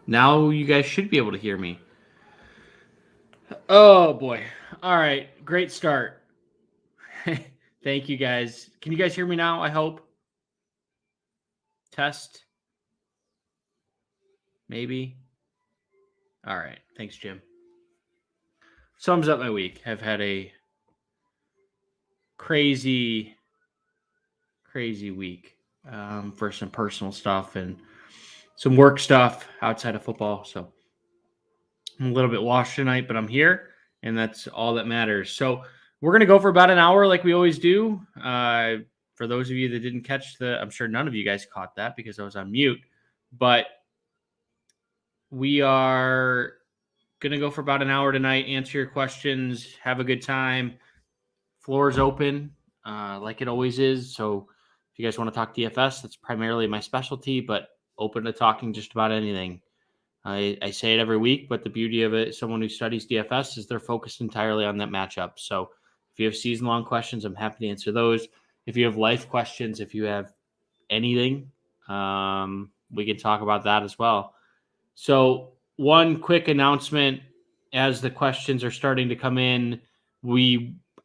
Now you guys should be able to hear me. Oh boy. All right. Great start. Thank you guys. Can you guys hear me now? I hope. Test. Maybe. All right. Thanks, Jim. Sums up my week. I've had a crazy week for some personal stuff and some work stuff outside of football. So I'm a little bit washed tonight, but I'm here, and that's all that matters. So we're going to go for about an hour like we always do. For those of you that didn't catch I'm sure none of you guys caught that because I was on mute, but we are going to go for about an hour tonight, answer your questions, have a good time. Floor is open like it always is. So if you guys want to talk DFS, that's primarily my specialty, but open to talking just about anything. I say it every week, but the beauty of it, someone who studies DFS, is they're focused entirely on that matchup. So if you have season-long questions, I'm happy to answer those. If you have life questions, if you have anything, we can talk about that as well. So one quick announcement as the questions are starting to come in.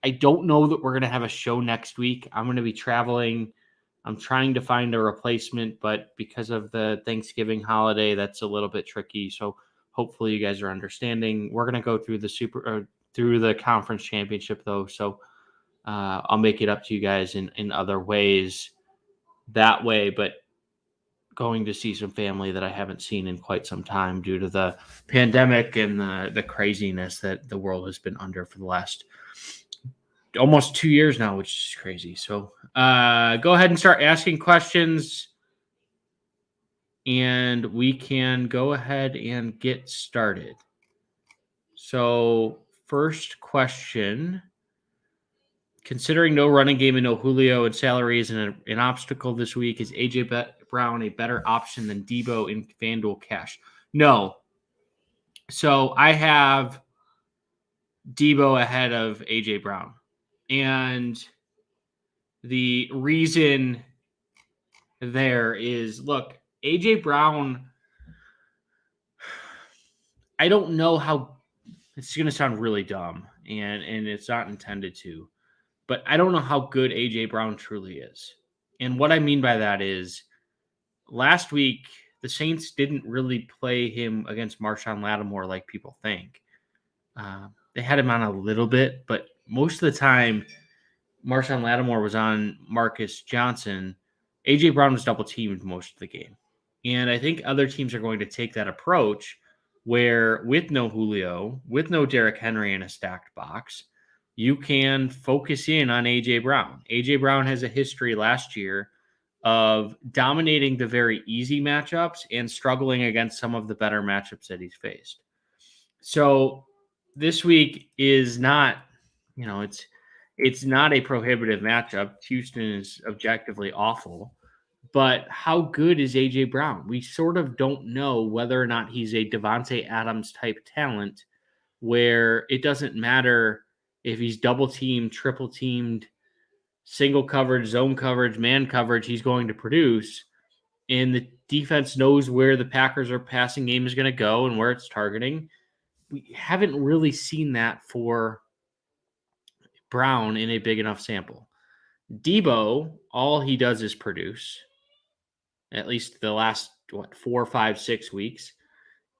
I don't know that we're going to have a show next week. I'm going to be traveling. I'm trying to find a replacement, but because of the Thanksgiving holiday, that's a little bit tricky. So hopefully you guys are understanding. We're going to go through through the conference championship though. So I'll make it up to you guys in other ways that way, but going to see some family that I haven't seen in quite some time due to the pandemic and the craziness that the world has been under for the last almost 2 years now, which is crazy. So go ahead and start asking questions, and we can go ahead and get started. So first question: considering no running game and no Julio and salary is an obstacle this week, is AJ Brown a better option than Debo in FanDuel Cash? No. So I have Debo ahead of AJ Brown. And the reason there is, look, AJ Brown, I don't know how, it's going to sound really dumb, and it's not intended to, but I don't know how good AJ Brown truly is. And what I mean by that is last week, the Saints didn't really play him against Marshawn Lattimore like people think. They had him on a little bit, but most of the time, Marshawn Lattimore was on Marcus Johnson. AJ Brown was double teamed most of the game. And I think other teams are going to take that approach where with no Julio, with no Derrick Henry in a stacked box, you can focus in on AJ Brown. AJ Brown has a history last year of dominating the very easy matchups and struggling against some of the better matchups that he's faced. So this week is not, it's not a prohibitive matchup. Houston is objectively awful, but how good is AJ Brown? We sort of don't know whether or not he's a Devontae Adams type talent where it doesn't matter if he's double teamed, triple teamed, single coverage, zone coverage, man coverage, he's going to produce. And the defense knows where the Packers' passing game is going to go and where it's targeting. We haven't really seen that for Brown in a big enough sample. Debo, all he does is produce, at least the last 4, 5, 6 weeks,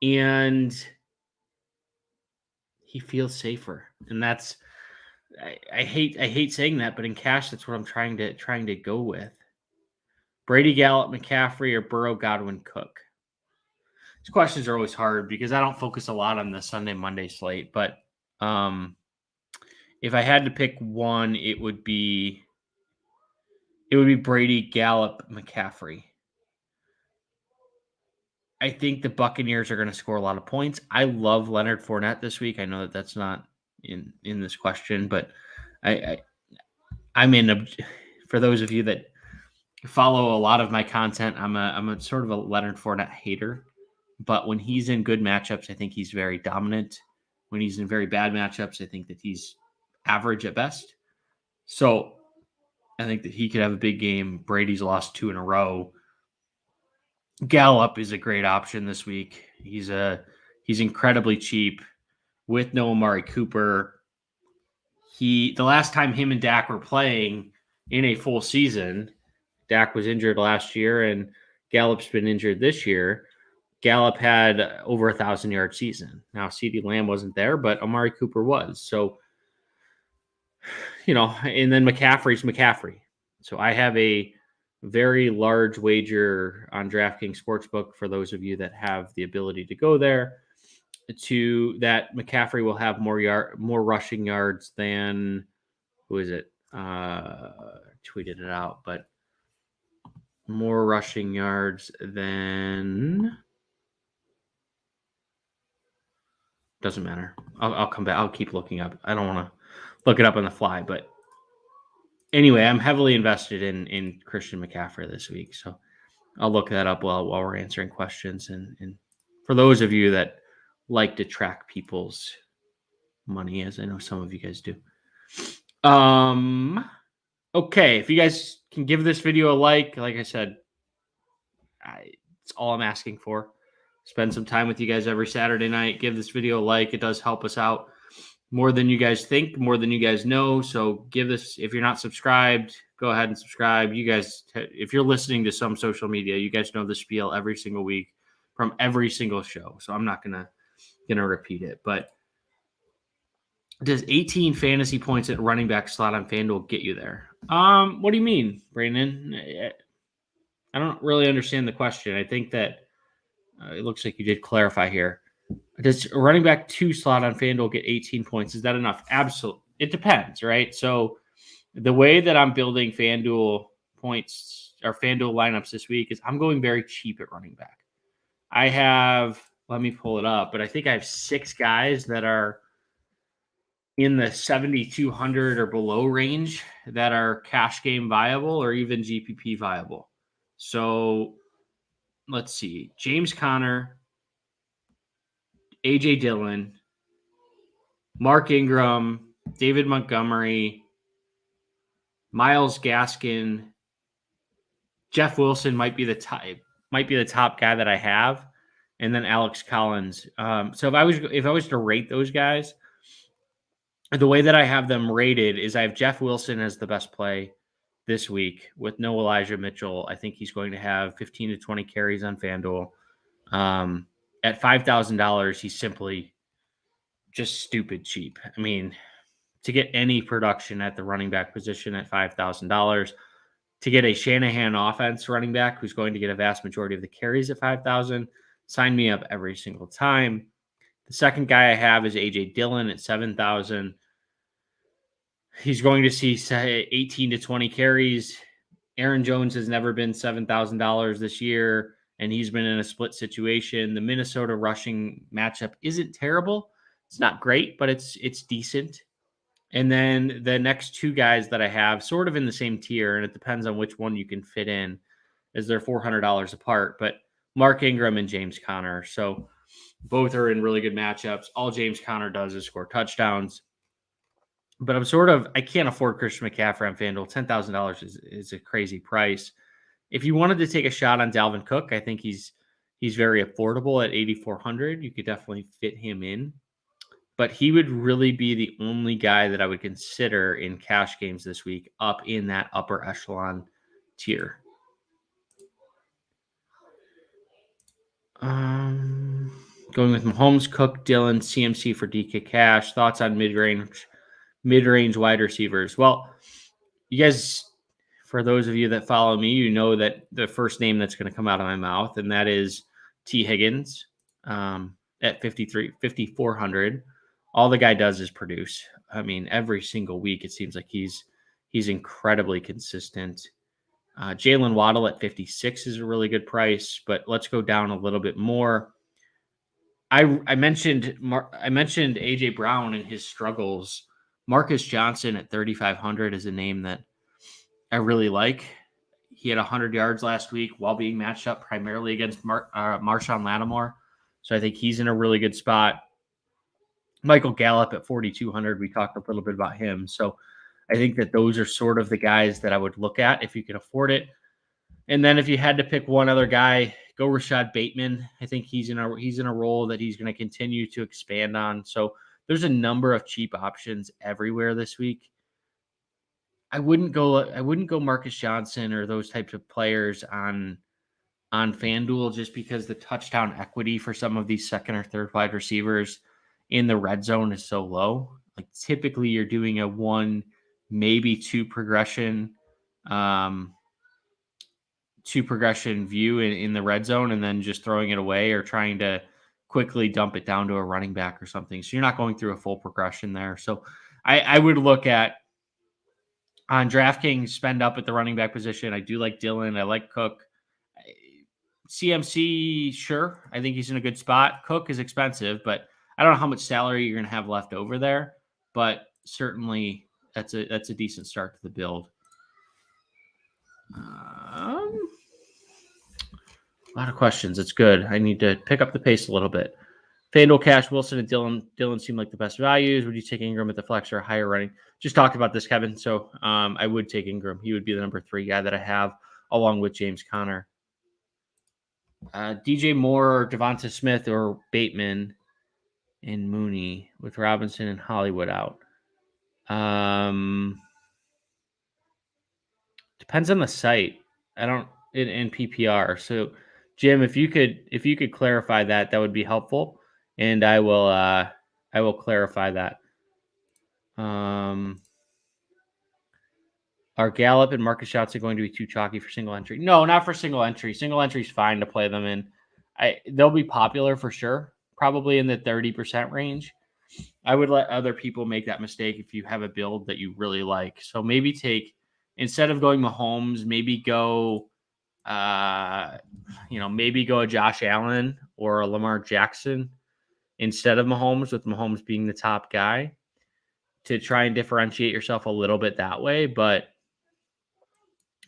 and he feels safer. And that's I hate saying that, but in cash, that's what I'm trying to go with. Brady, Gallup, McCaffrey, or Burrow, Godwin, Cook. These questions are always hard because I don't focus a lot on the Sunday, Monday slate, but if I had to pick one, it would be Brady, Gallup, McCaffrey. I think the Buccaneers are going to score a lot of points. I love Leonard Fournette this week. I know that that's not in this question, but I'm in. For those of you that follow a lot of my content, I'm a sort of a Leonard Fournette hater. But when he's in good matchups, I think he's very dominant. When he's in very bad matchups, I think that he's average at best. So I think that he could have a big game. Brady's lost 2 in a row. Gallup is a great option this week. He's incredibly cheap with no Amari Cooper. The last time him and Dak were playing in a full season, Dak was injured last year and Gallup's been injured this year. Gallup had over 1,000-yard season. Now, CeeDee Lamb wasn't there, but Amari Cooper was. So, and then McCaffrey's McCaffrey. So I have a very large wager on DraftKings Sportsbook for those of you that have the ability to go there, to that McCaffrey will have more rushing yards than, who is it? Tweeted it out, but more rushing yards than, doesn't matter. I'll come back. I'll keep looking up. I don't want to look it up on the fly, but anyway, I'm heavily invested in Christian McCaffrey this week, so I'll look that up while we're answering questions. And for those of you that like to track people's money, as I know some of you guys do. Okay, if you guys can give this video a like I said, it's all I'm asking for. Spend some time with you guys every Saturday night. Give this video a like. It does help us out more than you guys think, more than you guys know. So give this, if you're not subscribed, go ahead and subscribe. You guys, if you're listening to some social media, you guys know the spiel every single week from every single show. So I'm not gonna repeat it. But does 18 fantasy points at running back slot on FanDuel get you there? What do you mean, Brandon? I don't really understand the question. I think that it looks like you did clarify here. Does a running back 2 slot on FanDuel get 18 points? Is that enough? Absolutely. It depends, right? So the way that I'm building FanDuel points or FanDuel lineups this week is I'm going very cheap at running back. I have, let me pull it up, but I think I have 6 guys that are in the 7,200 or below range that are cash game viable or even GPP viable. So let's see. James Conner, A.J. Dillon, Mark Ingram, David Montgomery, Myles Gaskin, Jeff Wilson might be the top guy that I have, and then Alex Collins. So if I was to rate those guys, the way that I have them rated is I have Jeff Wilson as the best play this week with no Elijah Mitchell. I think he's going to have 15 to 20 carries on FanDuel. At $5,000, he's simply just stupid cheap. I mean, to get any production at the running back position at $5,000, to get a Shanahan offense running back who's going to get a vast majority of the carries at $5,000, sign me up every single time. The second guy I have is A.J. Dillon at $7,000. He's going to see 18 to 20 carries. Aaron Jones has never been $7,000 this year, and he's been in a split situation. The Minnesota rushing matchup isn't terrible. It's not great, but it's decent. And then the next 2 guys that I have sort of in the same tier, and it depends on which one you can fit in, as they're $400 apart, but Mark Ingram and James Conner. So both are in really good matchups. All James Conner does is score touchdowns. But I can't afford Christian McCaffrey on FanDuel. $10,000 is a crazy price. If you wanted to take a shot on Dalvin Cook, I think he's very affordable at $8,400. You could definitely fit him in. But he would really be the only guy that I would consider in cash games this week up in that upper echelon tier. Going with Mahomes, Cook, Dillon, CMC for DK Cash. Thoughts on mid-range wide receivers? Well, you guys, for those of you that follow me, you know that the first name that's going to come out of my mouth, and that is T. Higgins at $5,400. All the guy does is produce. I mean, every single week it seems like he's incredibly consistent. Jalen Waddle at $56 is a really good price, but let's go down a little bit more. I mentioned AJ Brown and his struggles. Marcus Johnson at $3,500 is a name that I really like. He had 100 yards last week while being matched up primarily against Marshawn Lattimore. So I think he's in a really good spot. Michael Gallup at $4,200. We talked a little bit about him. So I think that those are sort of the guys that I would look at if you can afford it. And then if you had to pick one other guy, go Rashad Bateman. I think he's in a role that he's going to continue to expand on. So there's a number of cheap options everywhere this week. I wouldn't go Marcus Johnson or those types of players on FanDuel just because the touchdown equity for some of these second or third wide receivers in the red zone is so low. Like typically you're doing a 1, maybe 2 progression view in the red zone and then just throwing it away or trying to quickly dump it down to a running back or something. So you're not going through a full progression there. So I would look at on DraftKings, spend up at the running back position. I do like Dillon. I like Cook. CMC, sure. I think he's in a good spot. Cook is expensive, but I don't know how much salary you're going to have left over there. But certainly that's a decent start to the build. A lot of questions. It's good. I need to pick up the pace a little bit. FanDuel Cash, Wilson and Dillon seem like the best values. Would you take Ingram at the flex or higher running? Just talked about this, Kevin. So I would take Ingram. He would be the number 3 guy that I have, along with James Conner. DJ Moore, Devonta Smith, or Bateman and Mooney with Robinson and Hollywood out. Depends on the site. I don't in PPR. So Jim, if you could clarify that would be helpful. And I will clarify that. Are Gallup and Marcus Johnson going to be too chalky for single entry? No, not for single entry. Single entry is fine to play them in. They'll be popular for sure, probably in the 30% range. I would let other people make that mistake if you have a build that you really like. So maybe instead of going Mahomes, maybe go a Josh Allen or a Lamar Jackson instead of Mahomes, with Mahomes being the top guy, to try and differentiate yourself a little bit that way. But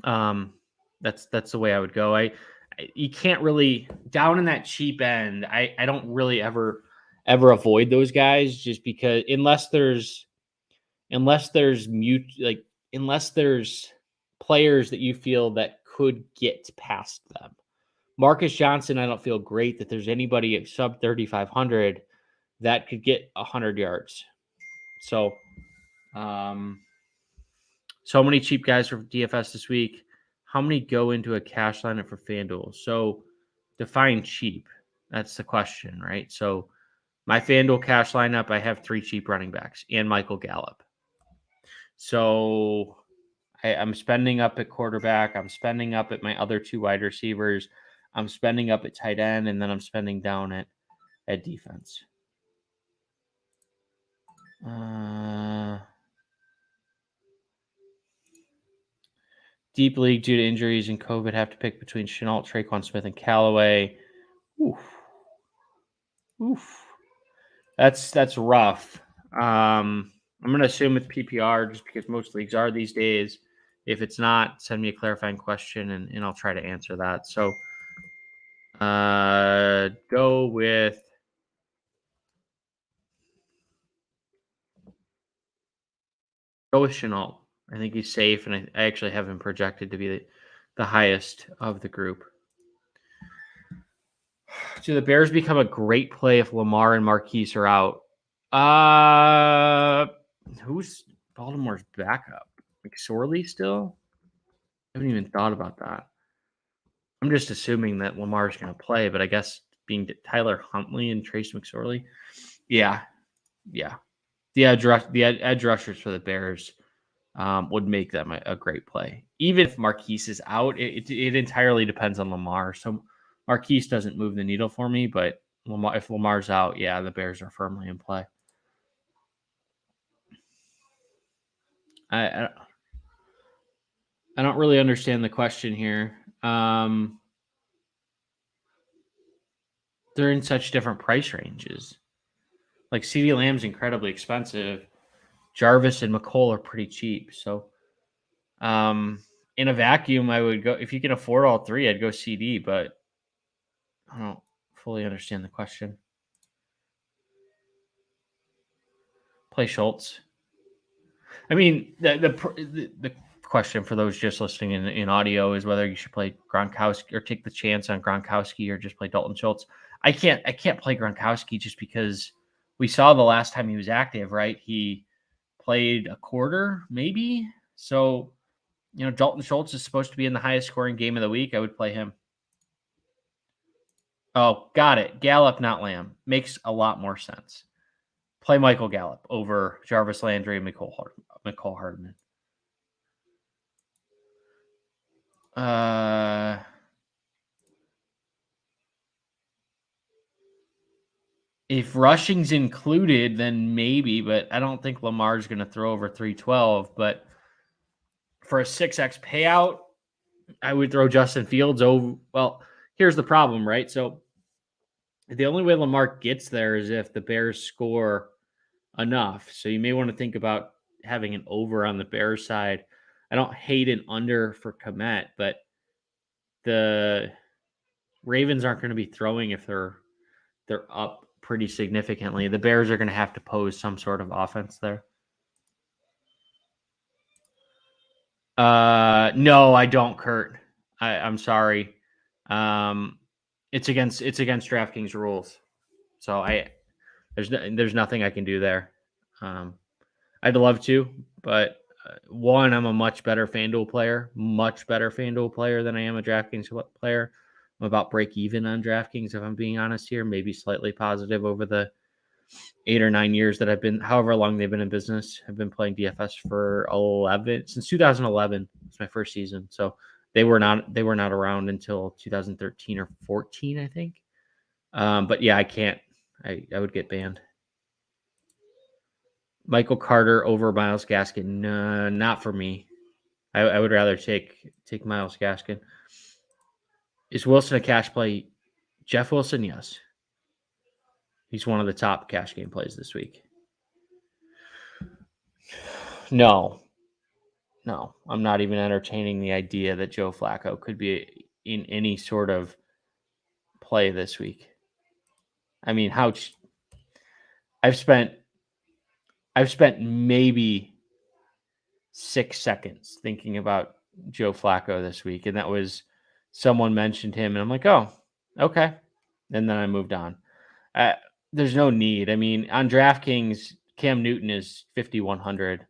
that's the way I would go. You can't really down in that cheap end. I don't really ever avoid those guys, just because unless there's players that you feel that could get past them. Marcus Johnson, I don't feel great that there's anybody at sub 3,500 that could get 100 yards. So, so many cheap guys for DFS this week. How many go into a cash lineup for FanDuel? So define cheap. That's the question, right? So my FanDuel cash lineup, I have 3 cheap running backs and Michael Gallup. So I'm spending up at quarterback. I'm spending up at my other 2 wide receivers. I'm spending up at tight end, and then I'm spending down at defense. Deep league due to injuries and COVID, have to pick between Shenault, Traquan Smith, and Callaway. Oof. That's rough. I'm going to assume it's PPR just because most leagues are these days. If it's not, send me a clarifying question and I'll try to answer that. So go with Shenault. I think he's safe, and I actually have him projected to be the highest of the group. Do the Bears become a great play if Lamar and Marquise are out? Who's Baltimore's backup? McSorley still? I haven't even thought about that. I'm just assuming that Lamar's going to play, but I guess being Tyler Huntley and Trace McSorley. Yeah. The edge rushers for the Bears would make them a great play. Even if Marquise is out, it entirely depends on Lamar. So Marquise doesn't move the needle for me, but if Lamar's out, yeah, the Bears are firmly in play. I don't really understand the question here. They're in such different price ranges. Like CeeDee Lamb's incredibly expensive. Jarvis and McColl are pretty cheap. So in a vacuum, I would go, if you can afford all 3, I'd go CD, but I don't fully understand the question. Play Schultz. I mean, the question for those just listening in audio is whether you should play Gronkowski or take the chance on Gronkowski or just play Dalton Schultz. I can't play Gronkowski just because we saw the last time he was active, right? He played a quarter, maybe. So, Dalton Schultz is supposed to be in the highest scoring game of the week. I would play him. Oh, got it. Gallup, not Lamb. Makes a lot more sense. Play Michael Gallup over Jarvis Landry and McCole Hardman. If rushing's included, then maybe, but I don't think Lamar's going to throw over 312. But for a 6x payout, I would throw Justin Fields over. Well, here's the problem, right? So the only way Lamar gets there is if the Bears score enough. So you may want to think about having an over on the Bears side. I don't hate an under for Kmet, but the Ravens aren't going to be throwing if they're up pretty significantly. The Bears are going to have to pose some sort of offense there. No, I don't, Kurt. I'm sorry. It's against DraftKings rules. So there's nothing I can do there. I'd love to, but one, I'm a much better FanDuel player than I am a DraftKings player. I'm about break even on DraftKings, if I'm being honest here, maybe slightly positive over the 8 or 9 years that I've been, however long they've been in business. I've been playing DFS for since 2011. It's my first season. So they were not around until 2013 or 14, I think. But yeah, I can't. I would get banned. Michael Carter over Myles Gaskin. No, not for me. I would rather take Myles Gaskin. Is Wilson a cash play? Jeff Wilson, yes. He's one of the top cash game plays this week. No, I'm not even entertaining the idea that Joe Flacco could be in any sort of play this week. I mean, I've spent maybe 6 seconds thinking about Joe Flacco this week, and that was someone mentioned him, and I'm like, oh, okay, and then I moved on. There's no need. I mean, on DraftKings, Cam Newton is 5,100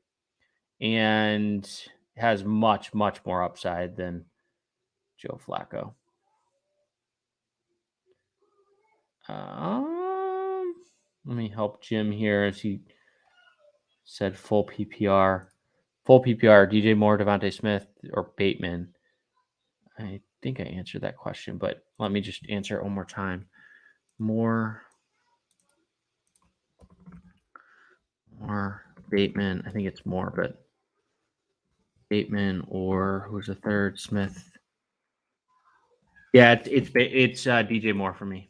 and has much, much more upside than Joe Flacco. Let me help Jim here as he said full PPR. Full PPR, DJ Moore, Devontae Smith, or Bateman. I think I answered that question, but let me just answer it one more time. More Bateman. I think it's more, but Bateman or who's the third? Smith. Yeah, it's DJ Moore for me.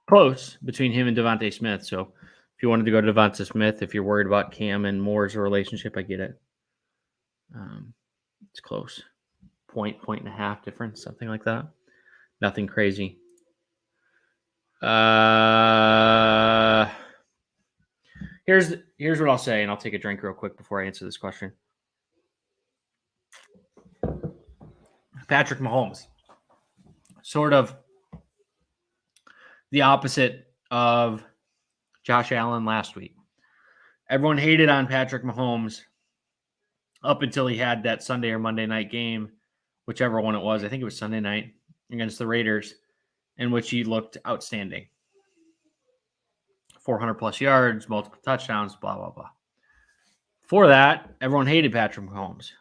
Close between him and Devontae Smith. So if you wanted to go to Devontae Smith, if you're worried about Cam and Moore's relationship, I get it. It's close. Point and a half difference, something like that. Nothing crazy. Here's what I'll say, and I'll take a drink real quick before I answer this question. Patrick Mahomes, sort of the opposite of Josh Allen last week. Everyone hated on Patrick Mahomes up until he had that Sunday or Monday night game, whichever one it was. I think it was Sunday night against the Raiders, in which he looked outstanding. 400 plus yards, multiple touchdowns, blah, blah, blah. For that, everyone hated Patrick Mahomes.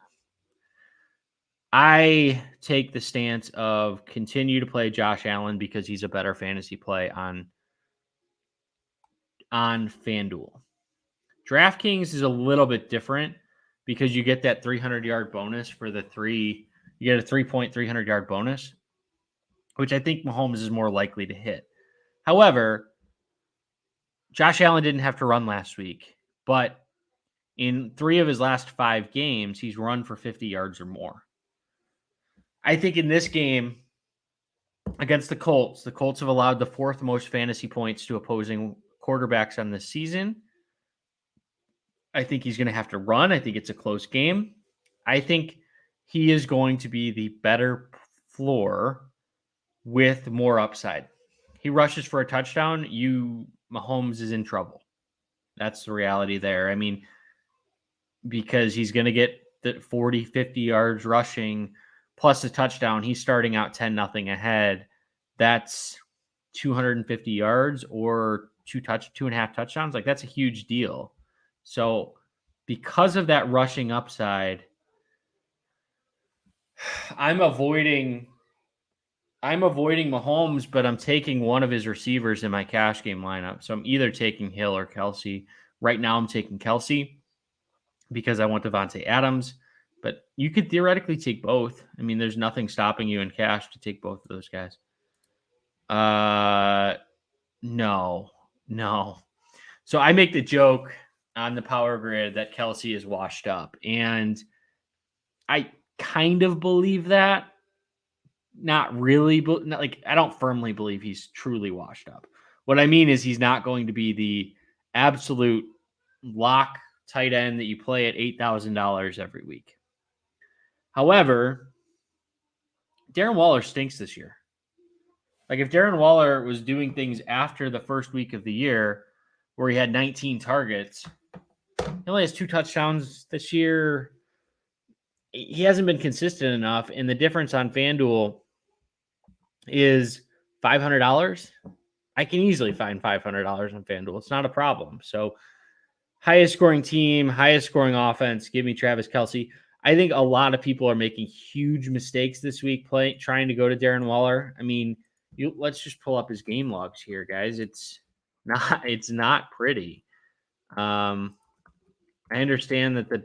I take the stance of continue to play Josh Allen because he's a better fantasy play on FanDuel. DraftKings is a little bit different because you get that 300-yard bonus for you get a 3.300-yard bonus, which I think Mahomes is more likely to hit. However, Josh Allen didn't have to run last week, but in 3 of his last 5 games, he's run for 50 yards or more. I think in this game against the Colts have allowed the 4th most fantasy points to opposing quarterbacks on this season. I think he's going to have to run. I think it's a close game. I think he is going to be the better floor with more upside. He rushes for a touchdown, Mahomes is in trouble. That's the reality there. I mean, because he's going to get the 40, 50 yards rushing plus a touchdown. He's starting out 10-0 ahead. That's 250 yards or 2.5 touchdowns. Like, that's a huge deal. So because of that rushing upside, I'm avoiding Mahomes, but I'm taking one of his receivers in my cash game lineup. So I'm either taking Hill or Kelsey. Right now I'm taking Kelsey because I want Devontae Adams, but you could theoretically take both. I mean, there's nothing stopping you in cash to take both of those guys. No. So I make the joke on the power grid that Kelsey is washed up, and I kind of believe that. Not really, but like, I don't firmly believe he's truly washed up. What I mean is he's not going to be the absolute lock tight end that you play at $8,000 every week. However, Darren Waller stinks this year. Like, if Darren Waller was doing things after the first week of the year where he had 19 targets, he only has 2 touchdowns this year. He hasn't been consistent enough, and the difference on FanDuel is $500. I can easily find $500 on FanDuel. It's not a problem. So, highest scoring team, highest scoring offense, give me Travis Kelce. I think a lot of people are making huge mistakes this week trying to go to Darren Waller. I mean, let's just pull up his game logs here, guys. It's not pretty. I understand that the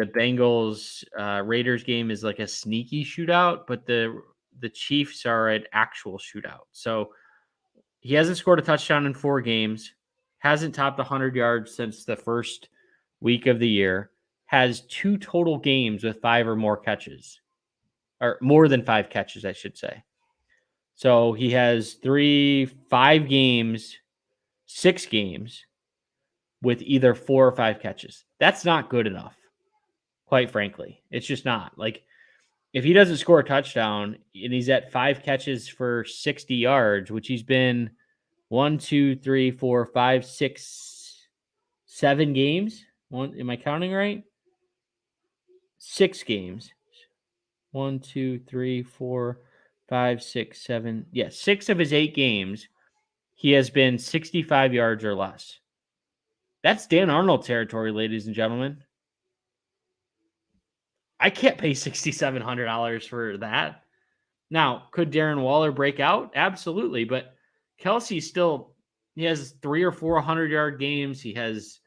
Bengals Raiders game is like a sneaky shootout, but the Chiefs are an actual shootout. So he hasn't scored a touchdown in 4 games, hasn't topped 100 yards since the first week of the year, has 2 total games with 5 or more catches, or more than 5 catches, I should say. So he has 5 games, 6 games with either 4 or 5 catches. That's not good enough, quite frankly. It's just not. Like, if he doesn't score a touchdown and he's at 5 catches for 60 yards, which he's been 1, 2, 3, 4, 5, 6, 7 games. Am I counting right? 6 games. 1, 2, 3, 4, 5, 6, 7. Yeah, 6 of his 8 games, he has been 65 yards or less. That's Dan Arnold territory, ladies and gentlemen. I can't pay $6,700 for that. Now, could Darren Waller break out? Absolutely, but Kelsey he has 3 or 4 100-yard games. He has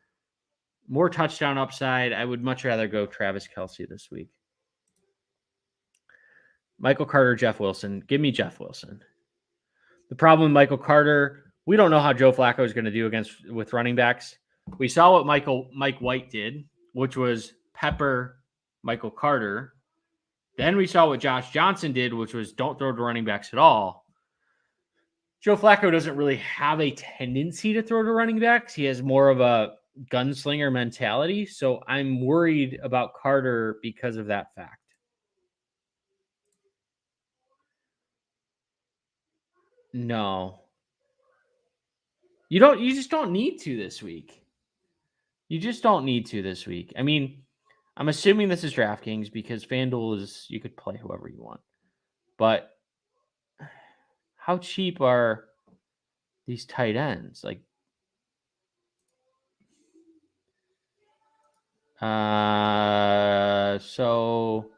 more touchdown upside. I would much rather go Travis Kelce this week. Michael Carter, Jeff Wilson. Give me Jeff Wilson. The problem with Michael Carter, we don't know how Joe Flacco is going to do with running backs. We saw what Mike White did, which was pepper Michael Carter. Then we saw what Josh Johnson did, which was don't throw to running backs at all. Joe Flacco doesn't really have a tendency to throw to running backs. He has more of a gunslinger mentality. So I'm worried about Carter because of that fact. No. You just don't need to this week. You just don't need to this week. I mean, I'm assuming this is DraftKings because FanDuel you could play whoever you want. But how cheap are these tight ends? Like, so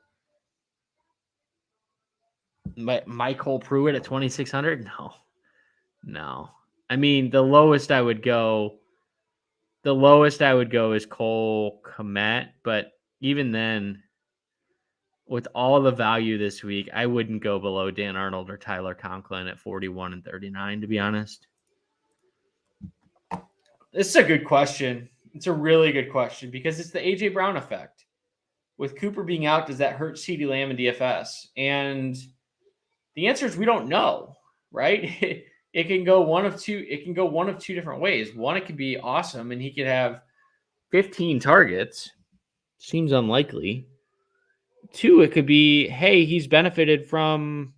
Michael Pruitt at 2,600? No. I mean, the lowest I would go is Cole Kmet, but even then, with all the value this week, I wouldn't go below Dan Arnold or Tyler Conklin at 41 and 39, to be honest. This is a good question. It's a really good question because it's the A.J. Brown effect. With Cooper being out, does that hurt CeeDee Lamb in DFS? And the answer is we don't know, right? It can go one of two different ways. One, it could be awesome and he could have 15 targets Seems unlikely. 2, it could be, hey, he's benefited from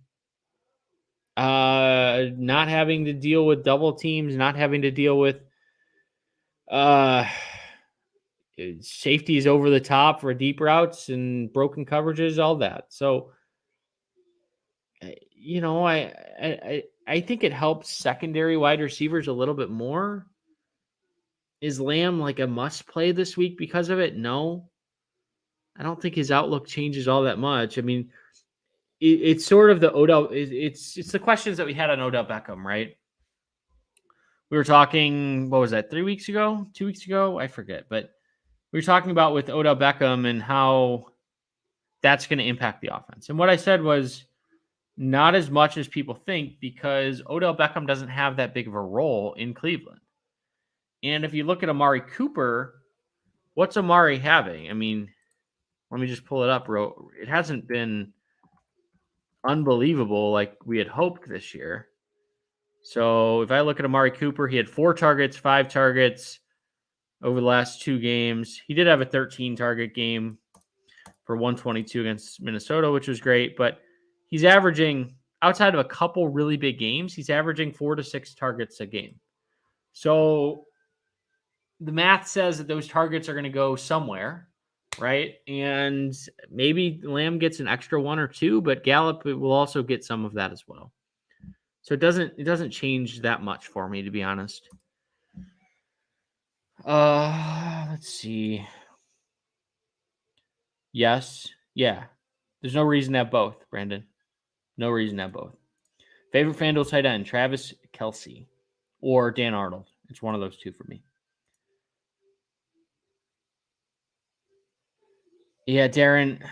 not having to deal with double teams, not having to deal with safeties over the top for deep routes and broken coverages, all that. So, I think it helps secondary wide receivers a little bit more. Is Lamb like a must play this week because of it? No. I don't think his outlook changes all that much. I mean, it's sort of the Odell. It's the questions that we had on Odell Beckham, right? We were talking, what was that, 3 weeks ago, 2 weeks ago? I forget. But we were talking about with Odell Beckham and how that's going to impact the offense. And what I said was not as much as people think, because Odell Beckham doesn't have that big of a role in Cleveland. And if you look at Amari Cooper, what's Amari having? I mean, let me just pull it up, bro. It hasn't been unbelievable like we had hoped this year. So if I look at Amari Cooper, he had 4 targets, 5 targets over the last 2 games. He did have a 13-target game for 122 against Minnesota, which was great. But he's averaging, outside of a couple really big games, he's averaging 4 to 6 targets a game. So the math says that those targets are going to go somewhere, right? And maybe Lamb gets an extra 1 or 2, but Gallup will also get some of that as well. So it doesn't change that much for me, to be honest. Let's see. Yes. Yeah. There's no reason to have both, Brandon. No reason to have both. Favorite FanDuel tight end, Travis Kelce or Dan Arnold. It's one of those 2 for me. Yeah, Darren.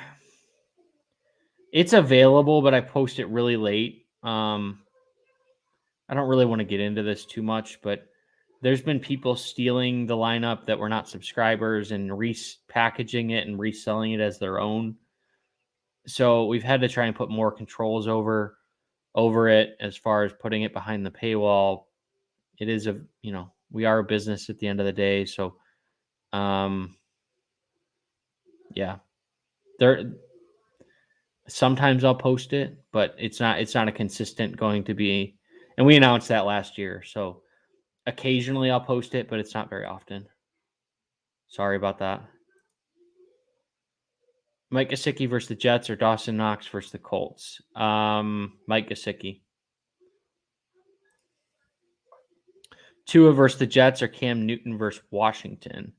It's available, but I post it really late. I don't really want to get into this too much, but there's been people stealing the lineup that were not subscribers and repackaging it and reselling it as their own. So we've had to try and put more controls over it as far as putting it behind the paywall. It is we are a business at the end of the day. So, yeah, sometimes I'll post it, but it's not a consistent going to be, and we announced that last year. So occasionally I'll post it, but it's not very often. Sorry about that. Mike Gesicki versus the Jets or Dawson Knox versus the Colts? Mike Gesicki. Tua versus the Jets or Cam Newton versus Washington?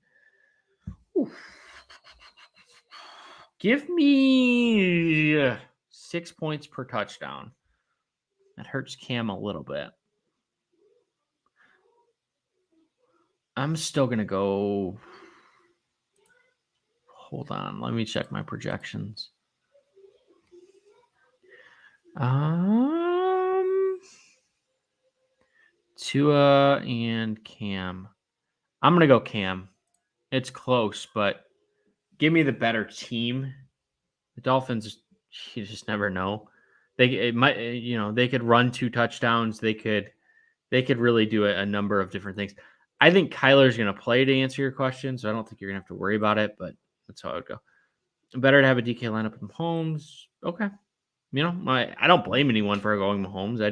Oof. Give me 6 points per touchdown. That hurts Cam a little bit. I'm still going to go. Hold on. Let me check my projections. Tua and Cam. I'm going to go Cam. It's close, but give me the better team. The Dolphins, you just never know. They could run 2 touchdowns. They could really do a number of different things. I think Kyler's going to play, to answer your question, so I don't think you're going to have to worry about it, but that's how I would go. Better to have a DK lineup in Mahomes. Okay. I don't blame anyone for going Mahomes. I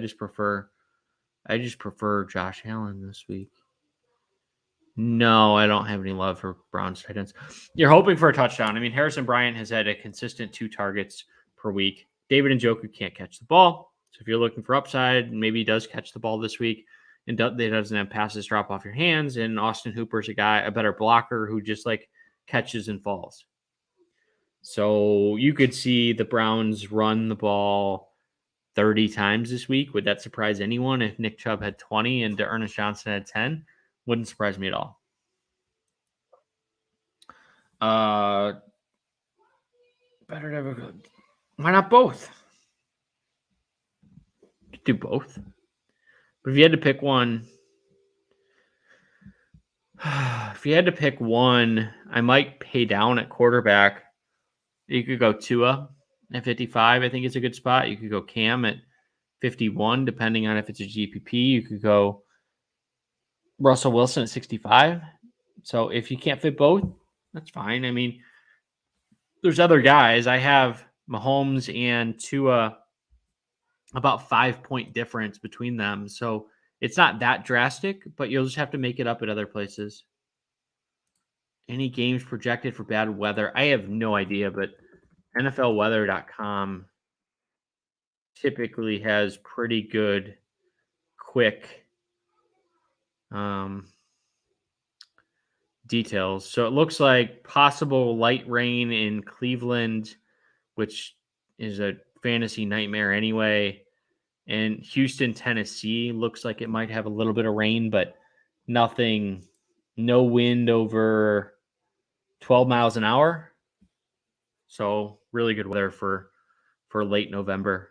just prefer Josh Allen this week. No, I don't have any love for Browns tight ends. You're hoping for a touchdown. I mean, Harrison Bryant has had a consistent 2 targets per week. David Njoku can't catch the ball. So if you're looking for upside, maybe he does catch the ball this week and doesn't have passes drop off your hands. And Austin Hooper's a better blocker who just catches and falls. So you could see the Browns run the ball 30 times this week. Would that surprise anyone if Nick Chubb had 20 and Ernest Johnson had 10? Wouldn't surprise me at all. Better to have a good. Why not both? You could do both. But if you had to pick one, I might pay down at quarterback. You could go Tua at 55. I think it's a good spot. You could go Cam at 51, depending on if it's a GPP. You could go Russell Wilson at 65. So if you can't fit both, that's fine. I mean, there's other guys. I have Mahomes and Tua about 5-point difference between them. So it's not that drastic, but you'll just have to make it up at other places. Any games projected for bad weather? I have no idea, but NFLweather.com typically has pretty good, quick details. So it looks like possible light rain in Cleveland, which is a fantasy nightmare anyway. And Houston, Tennessee looks like it might have a little bit of rain, but nothing, no wind over 12 miles an hour. So really good weather for late November.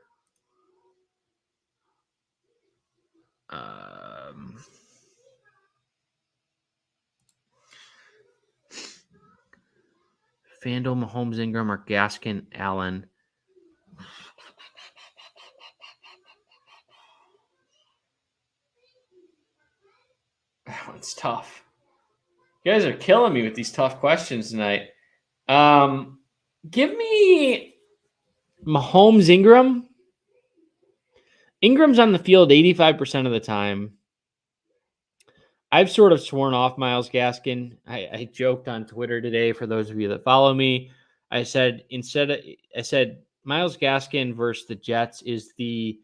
Fanduel, Mahomes, Ingram, or Gaskin, Allen. That one's tough. You guys are killing me with these tough questions tonight. Give me Mahomes, Ingram. Ingram's on the field 85% of the time. I've sort of sworn off Myles Gaskin. I joked on Twitter today, for those of you that follow me. I said Myles Gaskin versus the Jets is the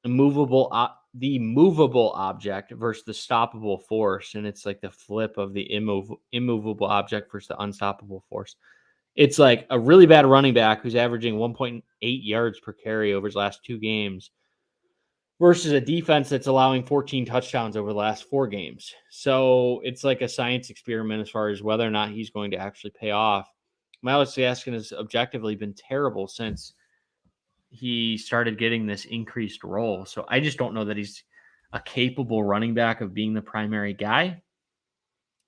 movable object versus the stoppable force, and it's like the flip of the immovable object versus the unstoppable force. It's like a really bad running back who's averaging 1.8 yards per carry over his last 2 games versus a defense that's allowing 14 touchdowns over the last 4 games. So it's like a science experiment as far as whether or not he's going to actually pay off. Myles Gaskin has objectively been terrible since he started getting this increased role. So I just don't know that he's a capable running back of being the primary guy.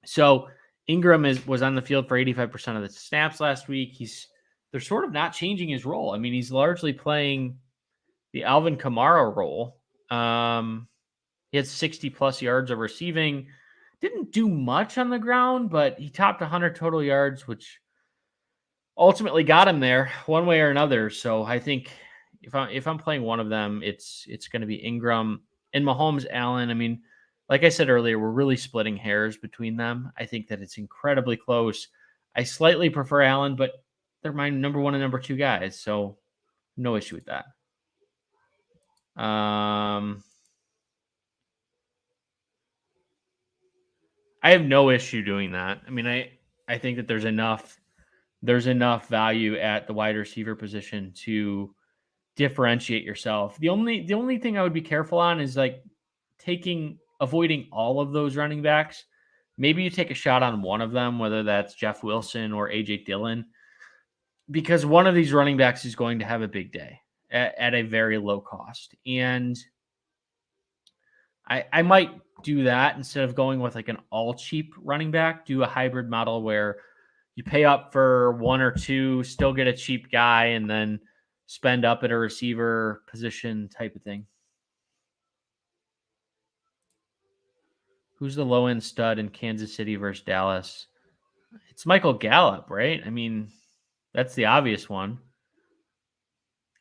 So Ingram was on the field for 85% of the snaps last week. They're sort of not changing his role. I mean, he's largely playing the Alvin Kamara role. He had 60 plus yards of receiving. Didn't do much on the ground, but he topped 100 total yards, which ultimately got him there one way or another. So I think if I'm playing one of them, it's going to be Ingram and Mahomes, Allen. I mean, like I said earlier, we're really splitting hairs between them. I think that it's incredibly close. I slightly prefer Allen, but they're my number 1 and number 2 guys, so no issue with that. I have no issue doing that. I mean, I think that there's enough value at the wide receiver position to differentiate yourself. The only thing I would be careful on is like avoiding all of those running backs. Maybe you take a shot on one of them, whether that's Jeff Wilson or AJ Dillon, because one of these running backs is going to have a big day at a very low cost. And I might do that instead of going with like an all cheap running back, do a hybrid model where you pay up for 1 or 2, still get a cheap guy, and then spend up at a receiver position type of thing. Who's the low end stud in Kansas City versus Dallas? It's Michael Gallup, right? I mean, that's the obvious one.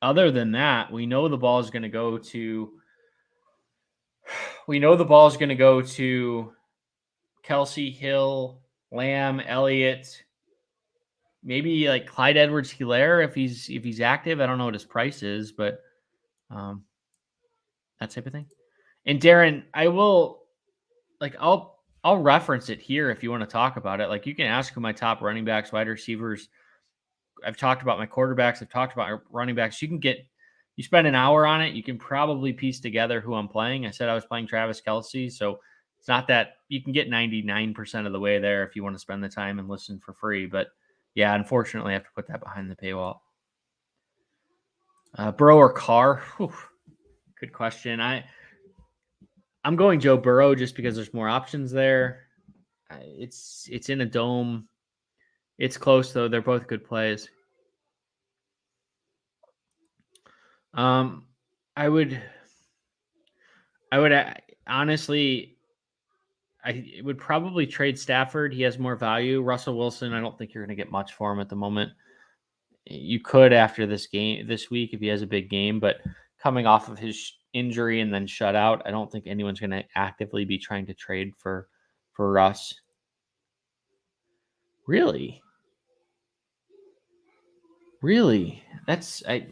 Other than that, we know the ball is going to go to Kelsey, Hill, Lamb, Elliott, maybe like Clyde Edwards-Helaire if he's active. I don't know what his price is, but that type of thing. And Darren, I'll reference it here if you want to talk about it. Like, you can ask who my top running backs, wide receivers. I've talked about my quarterbacks. I've talked about my running backs. You spend an hour on it, you can probably piece together who I'm playing. I said I was playing Travis Kelce, so it's not that you can get 99% of the way there if you want to spend the time and listen for free. But yeah, unfortunately, I have to put that behind the paywall. Burrow or Carr? Whew, good question. I'm going Joe Burrow just because there's more options there. It's in a dome. It's close though. They're both good plays. I would honestly, I would probably trade Stafford. He has more value. Russell Wilson, I don't think you're going to get much for him at the moment. you could after this week if he has a big game, but coming off of his injury and then shut out, I don't think anyone's going to actively be trying to trade for Russ. Really? That's I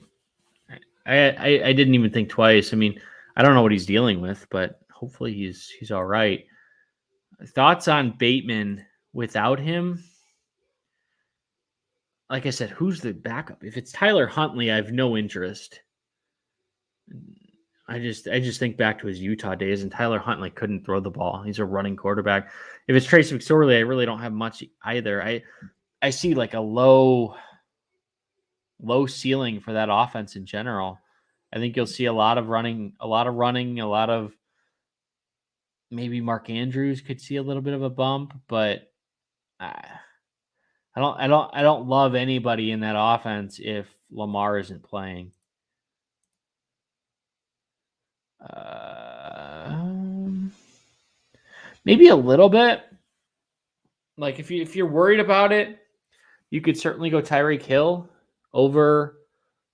didn't even think twice. I mean, I don't know what he's dealing with, but hopefully he's all right. Thoughts on Bateman without him? Like I said, who's the backup? If it's Tyler Huntley, I have no interest. I just think back to his Utah days, and Tyler Huntley couldn't throw the ball. He's a running quarterback. If it's Trace McSorley, I really don't have much either. I see like a low ceiling for that offense in general. I think you'll see a lot of running, a lot of maybe Mark Andrews could see a little bit of a bump, but I don't love anybody in that offense if Lamar isn't playing. Maybe a little bit. Like if you're worried about it, you could certainly go Tyreek Hill over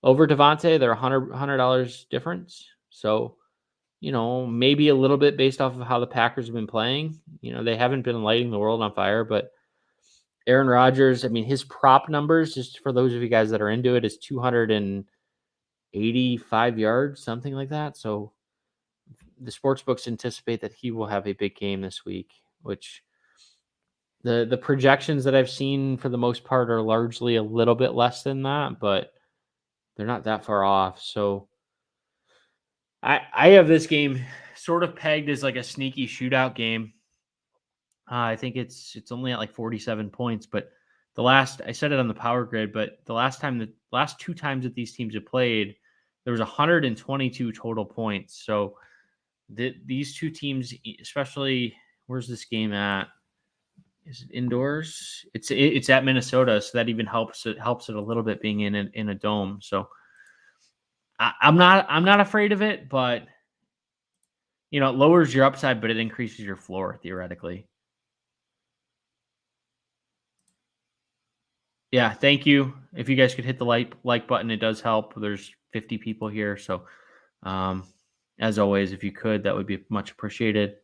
Devontae. They're $100 difference. So, maybe a little bit based off of how the Packers have been playing. They haven't been lighting the world on fire, but Aaron Rodgers, I mean, his prop numbers, just for those of you guys that are into it, is 285 yards, something like that. So the sports books anticipate that he will have a big game this week, which the projections that I've seen for the most part are largely a little bit less than that, but they're not that far off. So I have this game sort of pegged as like a sneaky shootout game. I think it's only at like 47 points, but I said it on the power grid, but the last two times that these teams have played, there was 122 total points. So these two teams, especially, where's this game at? Is it indoors? It's at Minnesota, so that even helps it a little bit being in a dome. So I'm not afraid of it, but it lowers your upside, but it increases your floor theoretically. Yeah, thank you. If you guys could hit the like button, it does help. There's 50 people here, so as always, if you could, that would be much appreciated.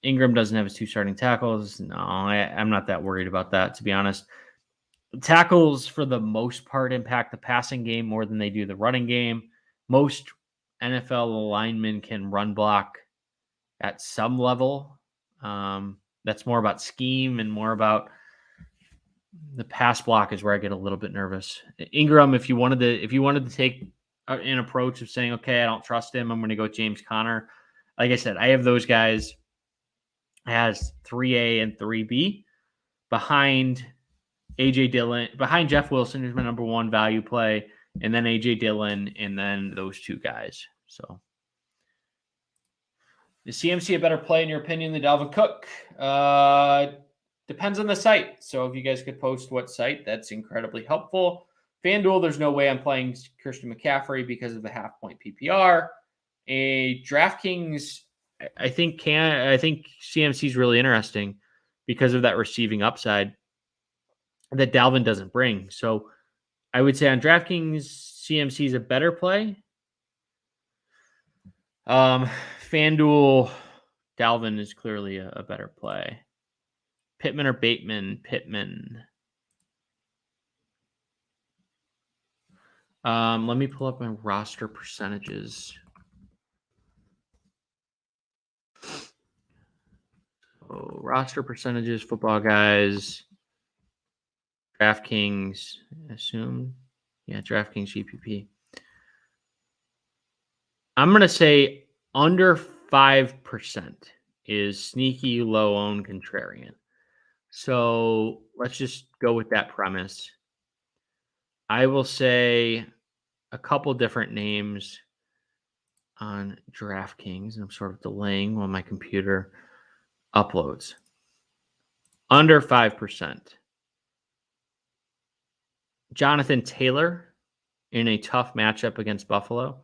Ingram doesn't have his 2 starting tackles. No, I'm not that worried about that, to be honest. Tackles, for the most part, impact the passing game more than they do the running game. Most NFL linemen can run block at some level. That's more about scheme and more about the pass block is where I get a little bit nervous. Ingram, if you wanted to take an approach of saying, okay, I don't trust him, I'm going to go James Conner. Like I said, I have those guys as 3A and 3B behind AJ Dillon, behind Jeff Wilson, who's my number one value play, and then AJ Dillon, and then those two guys. So is CMC a better play in your opinion than Dalvin Cook? Depends on the site. So if you guys could post what site, that's incredibly helpful. FanDuel, there's no way I'm playing Christian McCaffrey because of the half-point PPR. A DraftKings, I think CMC is really interesting because of that receiving upside that Dalvin doesn't bring. So I would say on DraftKings, CMC is a better play. FanDuel, Dalvin is clearly a better play. Pittman or Bateman? Pittman. Let me pull up my roster percentages. So roster percentages, football guys, DraftKings, I assume. Yeah, DraftKings GPP. I'm going to say under 5% is sneaky low-owned contrarian. So let's just go with that premise. I will say a couple different names on DraftKings, and I'm sort of delaying while my computer uploads. Under 5%. Jonathan Taylor in a tough matchup against Buffalo.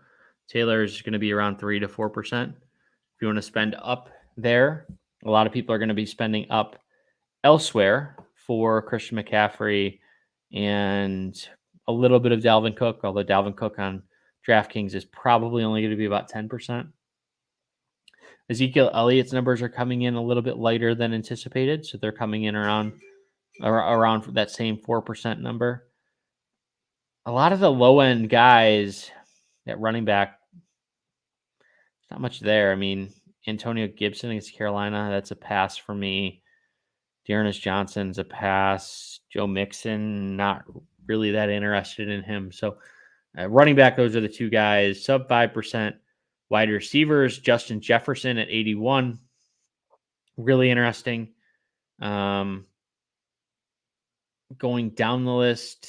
Taylor is going to be around 3 to 4%. If you want to spend up there, a lot of people are going to be spending up elsewhere for Christian McCaffrey and a little bit of Dalvin Cook, although Dalvin Cook on DraftKings is probably only going to be about 10%. Ezekiel Elliott's numbers are coming in a little bit lighter than anticipated, so they're coming in around that same 4% number. A lot of the low-end guys at running back, not much there. I mean, Antonio Gibson against Carolina, that's a pass for me. Dearness Johnson's a pass. Joe Mixon, not really that interested in him. So running back, those are the two guys. Sub 5% wide receivers. Justin Jefferson at 81. Really interesting. Going down the list,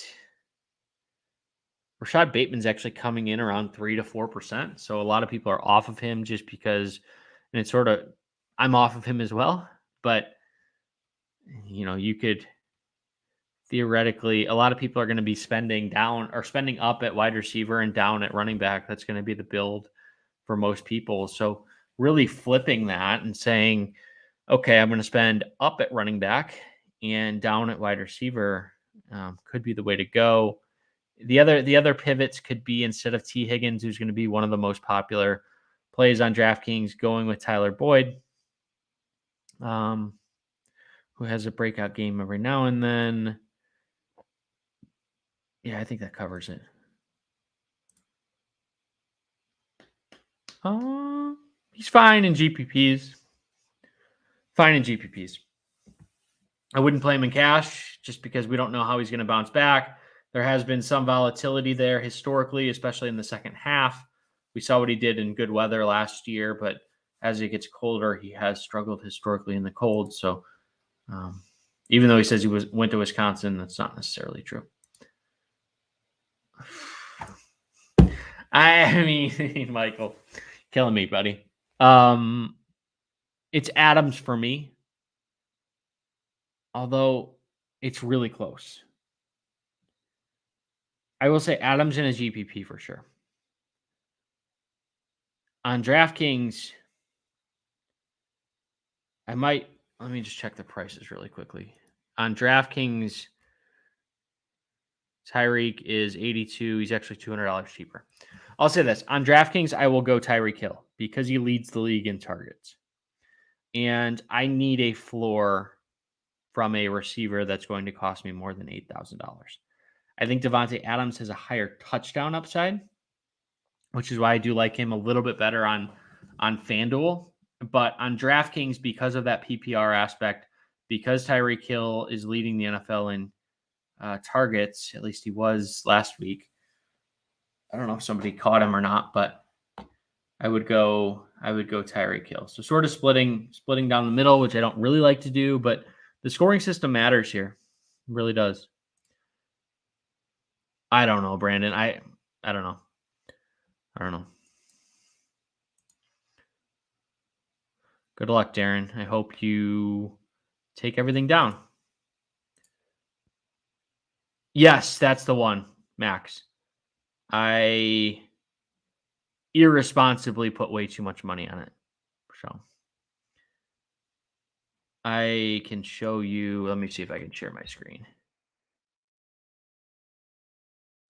Rashad Bateman's actually coming in around 3 to 4%. So a lot of people are off of him just because, and it's sort of, I'm off of him as well. But, you could theoretically, a lot of people are going to be spending up at wide receiver and down at running back. That's going to be the build for most people. So really flipping that and saying, okay, I'm going to spend up at running back and down at wide receiver could be the way to go. The other pivots could be, instead of T. Higgins, who's going to be one of the most popular plays on DraftKings, going with Tyler Boyd, who has a breakout game every now and then. Yeah, I think that covers it. He's fine in GPPs. I wouldn't play him in cash just because we don't know how he's going to bounce back. There has been some volatility there historically, especially in the second half. We saw what he did in good weather last year, but as it gets colder, he has struggled historically in the cold. So even though he says he went to Wisconsin, that's not necessarily true. I mean, Michael, killing me, buddy. It's Adams for me, although it's really close. I will say Adams in a GPP for sure. On DraftKings, let me just check the prices really quickly. On DraftKings, Tyreek is 82. He's actually $200 cheaper. I'll say this. On DraftKings, I will go Tyreek Hill because he leads the league in targets. And I need a floor from a receiver that's going to cost me more than $8,000. I think Devontae Adams has a higher touchdown upside, which is why I do like him a little bit better on FanDuel. But on DraftKings, because of that PPR aspect, because Tyreek Hill is leading the NFL in targets, at least he was last week. I don't know if somebody caught him or not, but I would go Tyreek Hill. So sort of splitting down the middle, which I don't really like to do, but the scoring system matters here. It really does. I don't know, Brandon. I don't know. Good luck, Darren. I hope you take everything down. Yes, that's the one, Max. I irresponsibly put way too much money on it. So I can show you. Let me see if I can share my screen.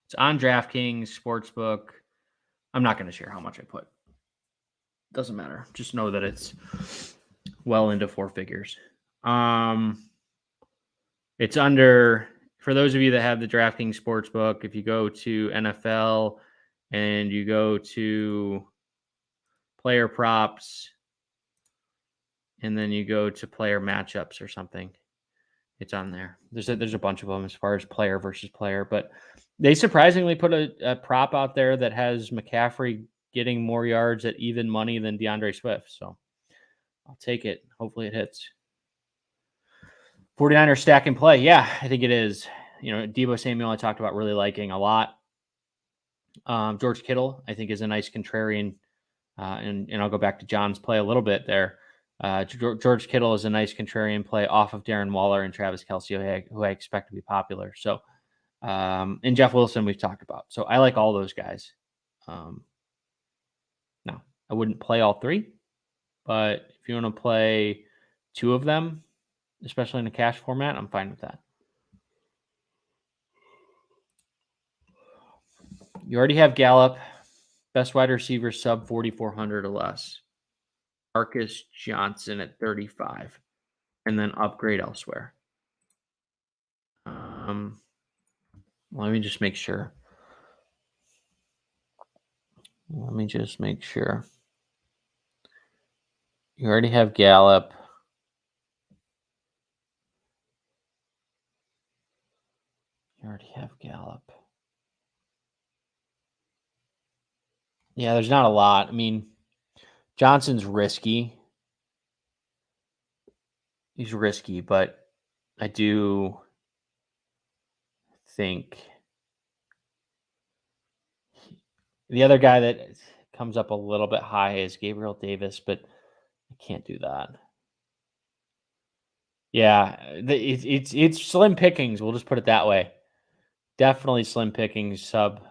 It's on DraftKings Sportsbook. I'm not going to share how much I put. Doesn't matter. Just know that it's well into four figures. It's under, for those of you that have the DraftKings Sportsbook, if you go to NFL and you go to player props and then you go to player matchups or something, it's on there. There's a bunch of them as far as player versus player, but they surprisingly put a prop out there that has McCaffrey getting more yards at even money than DeAndre Swift. So I'll take it. Hopefully it hits. 49ers stack and play. Yeah, I think it is. Deebo Samuel I talked about really liking a lot. George Kittle I think is a nice contrarian. And I'll go back to John's play a little bit there. George Kittle is a nice contrarian play off of Darren Waller and Travis Kelce, who I expect to be popular. So, and Jeff Wilson we've talked about. So I like all those guys. Now, I wouldn't play all three, but if you want to play two of them, especially in a cash format, I'm fine with that. You already have Gallup. Best wide receiver sub 4,400 or less. Marcus Johnson at 35. And then upgrade elsewhere. Let me just make sure. You already have Gallup. Yeah, there's not a lot. I mean, Johnson's risky. He's risky, but I do think the other guy that comes up a little bit high is Gabriel Davis, but I can't do that. Yeah, it's slim pickings. We'll just put it that way. Definitely slim pickings, sub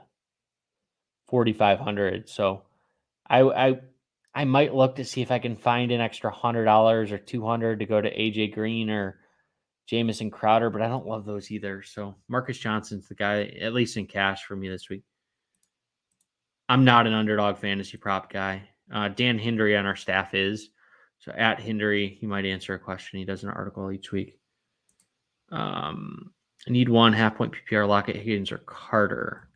4,500. So I might look to see if I can find an extra $100 or $200 to go to AJ Green or Jamison Crowder, but I don't love those either. So Marcus Johnson's the guy, at least in cash for me this week. I'm not an underdog fantasy prop guy. Dan Hindry on our staff is. So at Hindry, he might answer a question. He does an article each week. I need one half-point PPR, Lockett, Higgins, or Carter.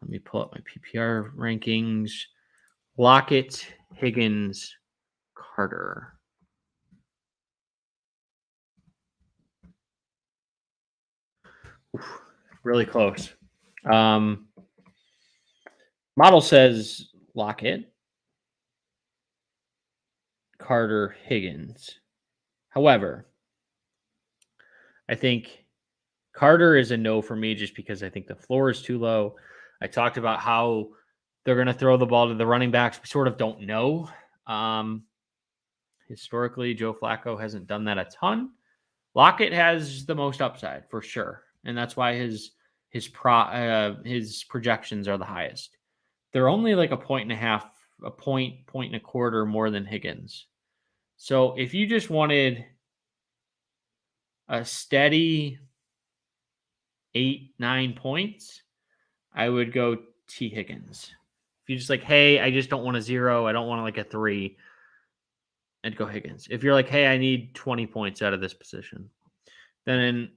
Let me pull up my PPR rankings. Lockett, Higgins, Carter. Oof, really close. Model says Lockett, Carter, Higgins. However, I think Carter is a no for me just because I think the floor is too low. I talked about how they're going to throw the ball to the running backs. We sort of don't know. Historically, Joe Flacco hasn't done that a ton. Lockett has the most upside for sure, and that's why his projections are the highest. They're only like a point and a quarter more than Higgins. So if you just wanted a steady 8-9 points, I would go T. Higgins. If you're just like, hey, I just don't want a 0, I don't want like a 3, I'd go Higgins. If you're like, hey, I need 20 points out of this position, then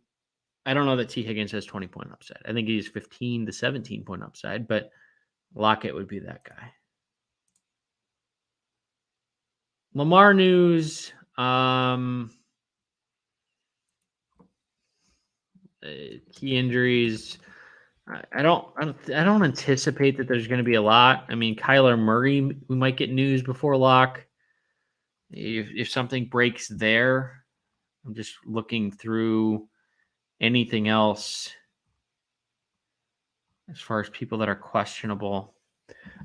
I don't know that T. Higgins has 20-point upside. I think he's 15 to 17-point upside, but Lockett would be that guy. Lamar news. Key injuries. I don't anticipate that there's going to be a lot. I mean, Kyler Murray, we might get news before lock. If something breaks there, I'm just looking through anything else as far as people that are questionable.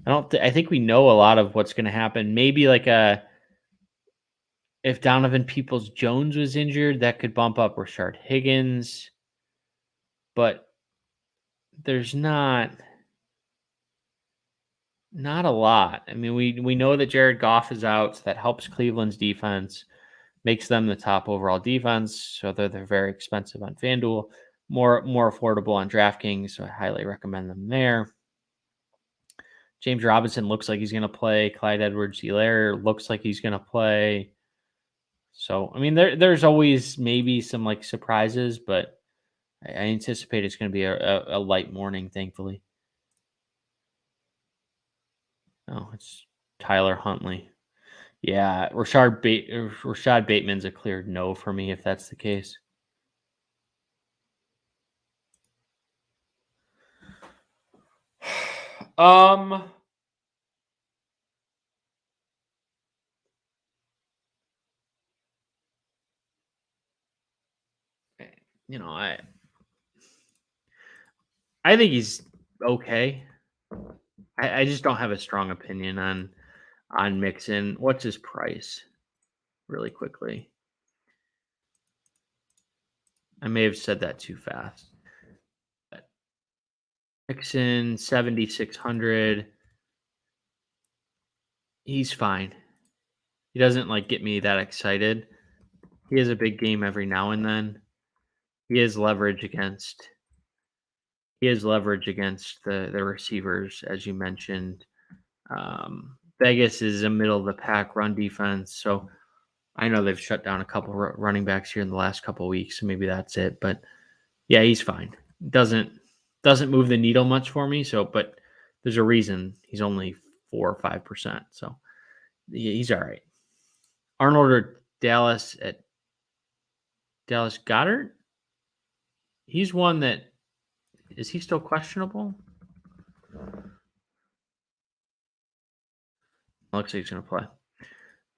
I think we know a lot of what's going to happen. Maybe like if Donovan Peoples-Jones was injured, that could bump up Rashard Higgins. But there's not a lot. I mean, we know that Jared Goff is out, so that helps Cleveland's defense, makes them the top overall defense. So they're very expensive on FanDuel, more affordable on DraftKings. So I highly recommend them there. James Robinson looks like he's going to play. Clyde Edwards-Helaire looks like he's going to play. So I mean, there's always maybe some like surprises, but I anticipate it's going to be a light morning, thankfully. Oh, it's Tyler Huntley. Yeah, Rashad Bateman's a clear no for me if that's the case. I think he's okay. I just don't have a strong opinion on Mixon. What's his price? Really quickly. I may have said that too fast. But Mixon 7,600. He's fine. He doesn't like get me that excited. He has a big game every now and then. He has leverage against he has leverage against the receivers, as you mentioned. Vegas is a middle of the pack run defense, so I know they've shut down a couple running backs here in the last couple of weeks, so maybe that's it. But yeah, he's fine. Doesn't move the needle much for me. So, but there's a reason he's only 4 or 5%. So he's all right. Arnold or Dallas Goddard. He's one that is he still questionable? Looks like he's going to play.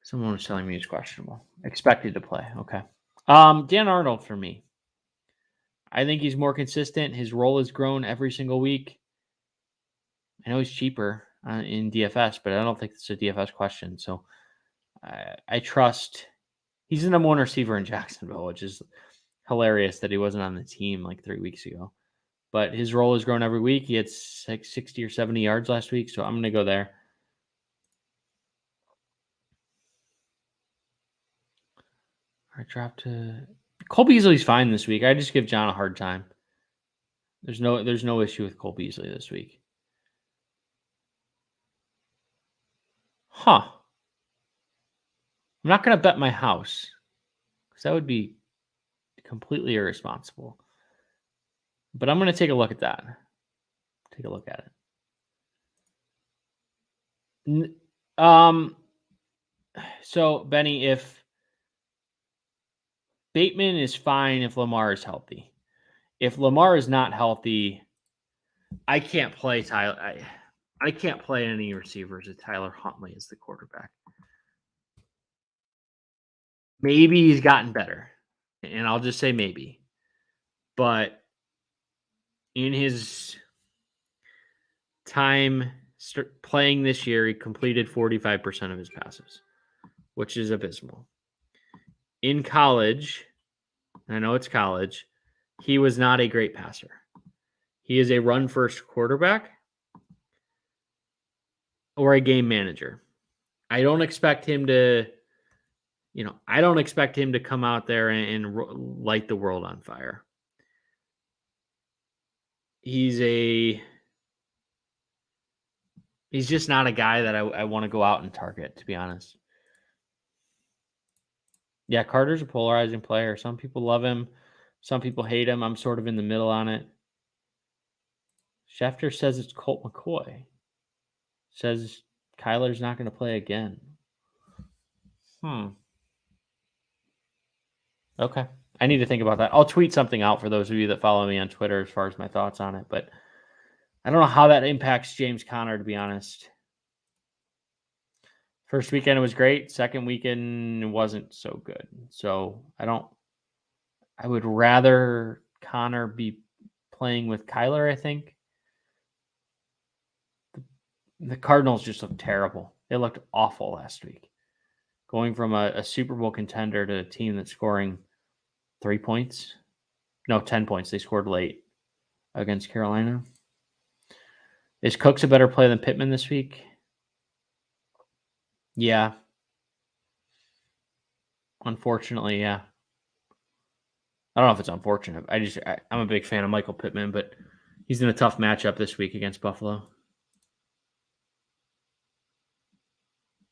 Someone was telling me he's questionable. Expected to play. Okay. Dan Arnold for me. I think he's more consistent. His role has grown every single week. I know he's cheaper in DFS, but I don't think it's a DFS question. So I trust. He's the number one receiver in Jacksonville, which is hilarious that he wasn't on the team like 3 weeks ago. But his role has grown every week. He had 60 or 70 yards last week, so I'm going to go there. I dropped to Cole Beasley's fine this week. I just give John a hard time. There's no issue with Cole Beasley this week. Huh. I'm not going to bet my house because that would be completely irresponsible. But I'm going to take a look at that. Take a look at it. So, Benny, if Bateman is fine if Lamar is healthy. If Lamar is not healthy, I can't play Tyler. I can't play any receivers if Tyler Huntley is the quarterback. Maybe he's gotten better, and I'll just say maybe. But in his time playing this year, he completed 45% of his passes, which is abysmal. In college, I know it's college, he was not a great passer. He is a run-first quarterback or a game manager. I don't expect him to, come out there and light the world on fire. He's just not a guy that I want to go out and target, to be honest. Yeah, Carter's a polarizing player. Some people love him. Some people hate him. I'm sort of in the middle on it. Schefter says it's Colt McCoy. Says Kyler's not going to play again. Okay. I need to think about that. I'll tweet something out for those of you that follow me on Twitter as far as my thoughts on it. But I don't know how that impacts James Conner, to be honest. First weekend it was great. Second weekend it wasn't so good. So I would rather Connor be playing with Kyler, I think. The Cardinals just looked terrible. They looked awful last week. Going from a Super Bowl contender to a team that's scoring 3 points. No, 10 points. They scored late against Carolina. Is Cooks a better play than Pittman this week? Yeah. Unfortunately, yeah. I don't know if it's unfortunate. I'm a big fan of Michael Pittman, but he's in a tough matchup this week against Buffalo.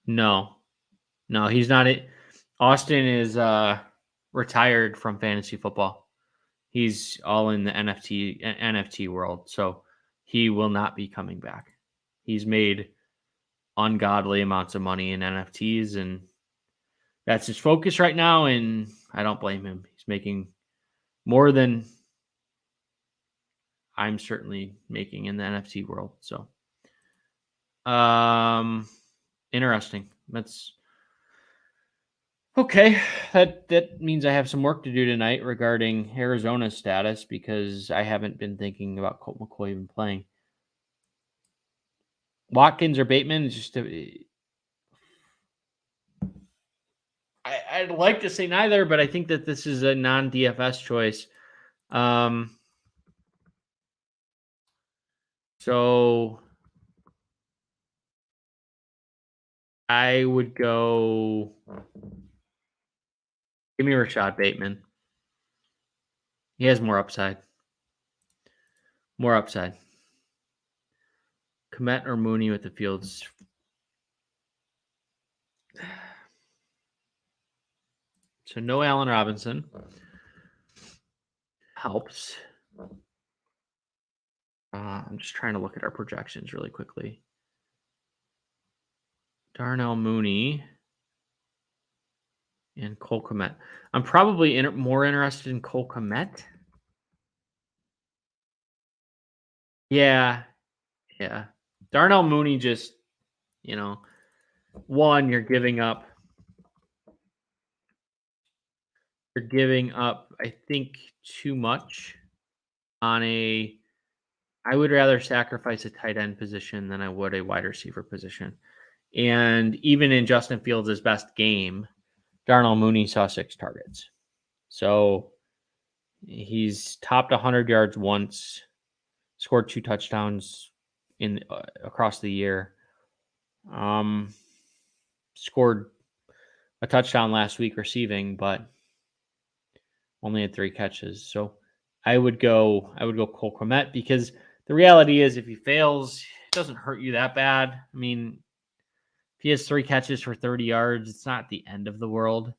No, he's not. Austin is retired from fantasy football. He's all in the NFT world, so he will not be coming back. He's made ungodly amounts of money in NFTs, and that's his focus right now, and I don't blame him. He's making more than I'm certainly making in the NFT world. So, interesting. That's okay. That means I have some work to do tonight regarding Arizona's status because I haven't been thinking about Colt McCoy even playing. Watkins or Bateman is just I'd like to say neither, but I think that this is a non-DFS choice. So I would go. Give me Rashad Bateman. He has more upside. More upside. Komet or Mooney with the Fields. So no Allen Robinson. Helps. I'm just trying to look at our projections really quickly. Darnell Mooney and Cole Kmet. I'm probably more interested in Cole Kmet. Yeah. Darnell Mooney just, one, you're giving up, I think, too much on I would rather sacrifice a tight end position than I would a wide receiver position. And even in Justin Fields' best game, Darnell Mooney saw 6 targets. So he's topped 100 yards once, scored 2 touchdowns across the year. Scored a touchdown last week receiving, but only had 3 catches. So I would go Cole Kmet, because the reality is if he fails, it doesn't hurt you that bad. I mean, if he has 3 catches for 30 yards, it's not the end of the world,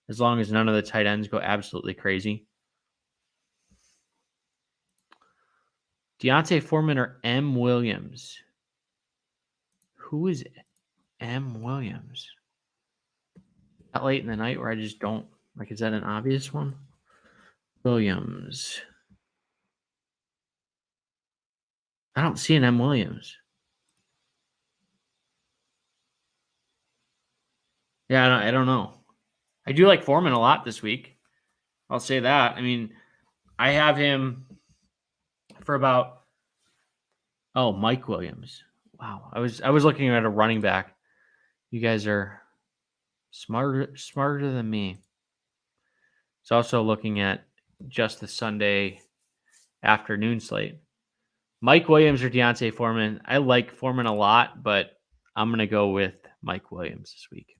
as long as none of the tight ends go absolutely crazy. Deontay Foreman or M. Williams? Who is M. Williams? That late in the night where I just don't, is that an obvious one? Williams. I don't see an M. Williams. Yeah, I don't know. I do like Foreman a lot this week. I'll say that. I mean, I have him for about Mike Williams. Wow. I was looking at a running back. You guys are smarter than me. It's also looking at just the Sunday afternoon slate. Mike Williams or Deontay Foreman. I like Foreman a lot, but I'm going to go with Mike Williams this week.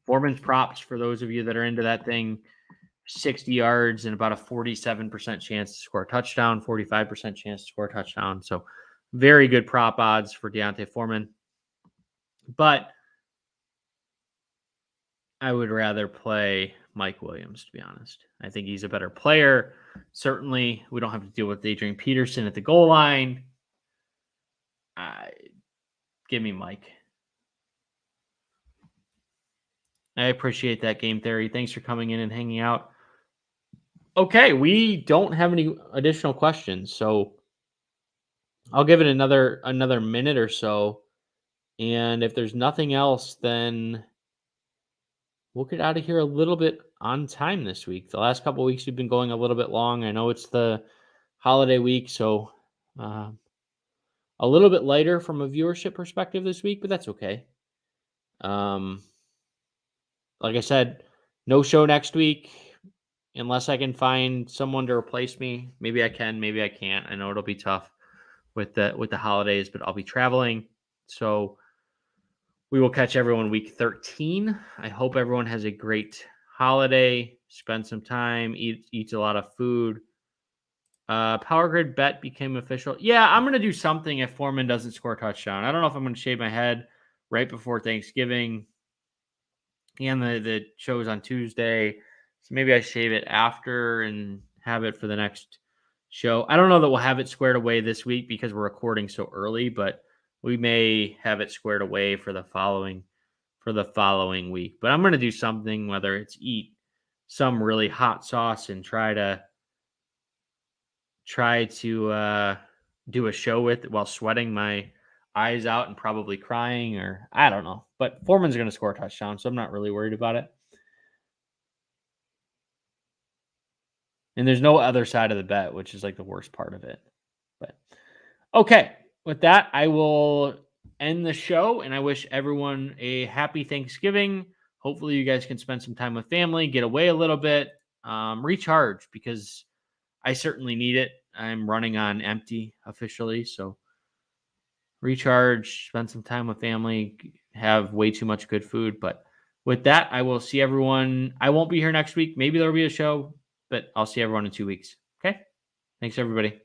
Foreman's props, for those of you that are into that thing, 60 yards and about a 47% chance to score a touchdown, 45% chance to score a touchdown. So very good prop odds for Deontay Foreman. But I would rather play Mike Williams, to be honest. I think he's a better player. Certainly, we don't have to deal with Adrian Peterson at the goal line. Give me Mike. I appreciate that, Game Theory. Thanks for coming in and hanging out. Okay, we don't have any additional questions, so I'll give it another minute or so. And if there's nothing else, then we'll get out of here a little bit on time this week. The last couple of weeks we've been going a little bit long. I know it's the holiday week, so a little bit lighter from a viewership perspective this week, but that's okay. Like I said, no show next week unless I can find someone to replace me. Maybe I can, maybe I can't. I know it'll be tough with the holidays, but I'll be traveling. So we will catch everyone week 13. I hope everyone has a great holiday. Spend some time, eats a lot of food. Power Grid bet became official. Yeah, I'm going to do something if Foreman doesn't score a touchdown. I don't know if I'm going to shave my head right before Thanksgiving. And the show's on Tuesday. So maybe I shave it after and have it for the next show. I don't know that we'll have it squared away this week because we're recording so early, but we may have it squared away for the following week. But I'm going to do something, whether it's eat some really hot sauce and try to do a show with it while sweating my eyes out and probably crying, or I don't know. But Foreman's going to score a touchdown, so I'm not really worried about it. And there's no other side of the bet, which is like the worst part of it. But okay, with that, I will end the show, and I wish everyone a happy Thanksgiving. Hopefully you guys can spend some time with family, get away a little bit, recharge, because I certainly need it. I'm running on empty officially, so recharge, spend some time with family, have way too much good food. But with that, I will see everyone. I won't be here next week. Maybe there'll be a show, but I'll see everyone in 2 weeks. Okay? Thanks, everybody.